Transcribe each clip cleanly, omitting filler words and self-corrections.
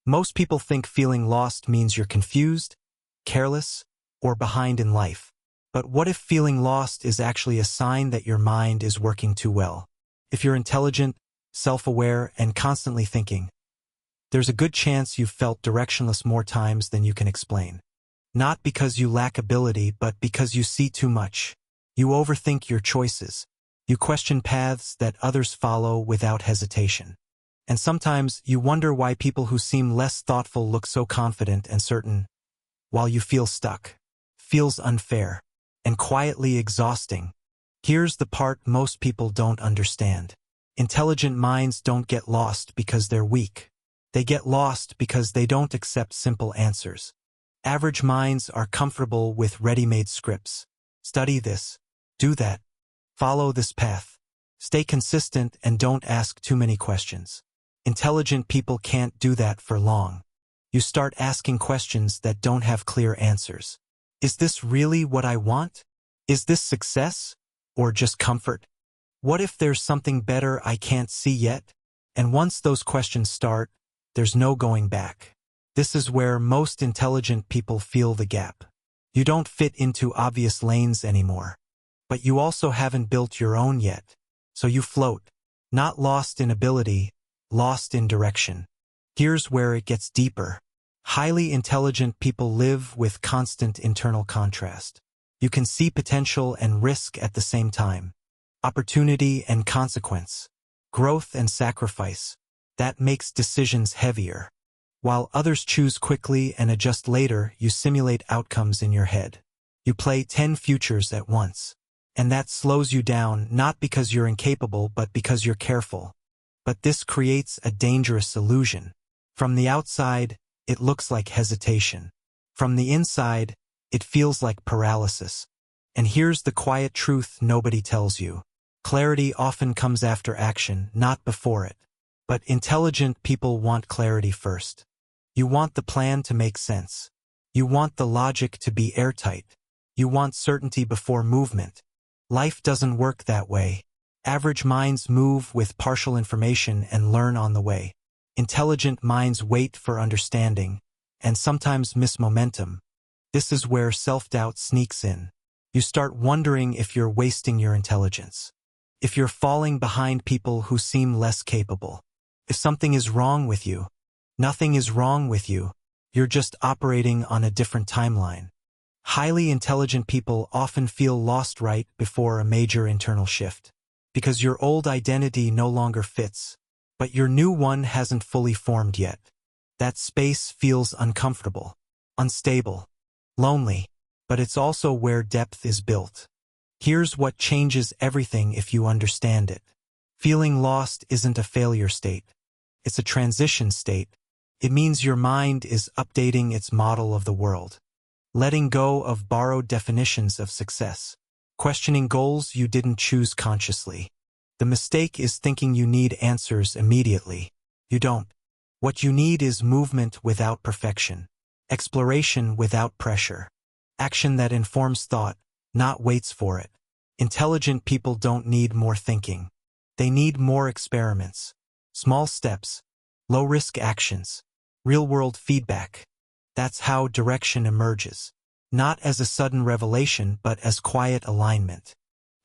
Most people think feeling lost means you're confused, careless, or behind in life. But what if feeling lost is actually a sign that your mind is working too well? If you're intelligent, self-aware, and constantly thinking, there's a good chance you've felt directionless more times than you can explain. Not because you lack ability, but because you see too much. You overthink your choices. You question paths that others follow without hesitation. And sometimes you wonder why people who seem less thoughtful look so confident and certain, while you feel stuck. Feels unfair and quietly exhausting. Here's the part most people don't understand. Intelligent minds don't get lost because they're weak. They get lost because they don't accept simple answers. Average minds are comfortable with ready-made scripts. Study this, do that, follow this path. Stay consistent and don't ask too many questions. Intelligent people can't do that for long. You start asking questions that don't have clear answers. Is this really what I want? Is this success? Or just comfort? What if there's something better I can't see yet? And once those questions start, there's no going back. This is where most intelligent people feel the gap. You don't fit into obvious lanes anymore. But you also haven't built your own yet. So you float, not lost in ability, lost in direction. Here's where it gets deeper. Highly intelligent people live with constant internal contrast. You can see potential and risk at the same time. Opportunity and consequence. Growth and sacrifice. That makes decisions heavier. While others choose quickly and adjust later, you simulate outcomes in your head. You play 10 futures at once. And that slows you down not because you're incapable but because you're careful. But this creates a dangerous illusion. From the outside, it looks like hesitation. From the inside, it feels like paralysis. And here's the quiet truth nobody tells you. Clarity often comes after action, not before it. But intelligent people want clarity first. You want the plan to make sense. You want the logic to be airtight. You want certainty before movement. Life doesn't work that way. Average minds move with partial information and learn on the way. Intelligent minds wait for understanding, and sometimes miss momentum. This is where self-doubt sneaks in. You start wondering if you're wasting your intelligence. If you're falling behind people who seem less capable. If something is wrong with you. Nothing is wrong with you. You're just operating on a different timeline. Highly intelligent people often feel lost right before a major internal shift. Because your old identity no longer fits. But your new one hasn't fully formed yet. That space feels uncomfortable, unstable, lonely, but it's also where depth is built. Here's what changes everything if you understand it. Feeling lost isn't a failure state. It's a transition state. It means your mind is updating its model of the world. Letting go of borrowed definitions of success. Questioning goals you didn't choose consciously. The mistake is thinking you need answers immediately. You don't. What you need is movement without perfection. Exploration without pressure. Action that informs thought, not waits for it. Intelligent people don't need more thinking. They need more experiments. Small steps. Low-risk actions. Real-world feedback. That's how direction emerges. Not as a sudden revelation, but as quiet alignment.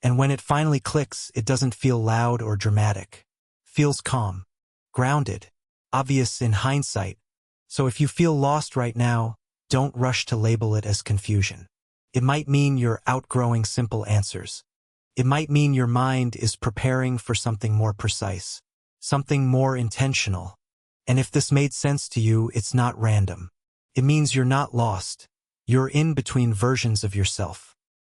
And when it finally clicks, it doesn't feel loud or dramatic. Feels calm, grounded, obvious in hindsight. So if you feel lost right now, don't rush to label it as confusion. It might mean you're outgrowing simple answers. It might mean your mind is preparing for something more precise, something more intentional. And if this made sense to you, it's not random. It means you're not lost. You're in between versions of yourself.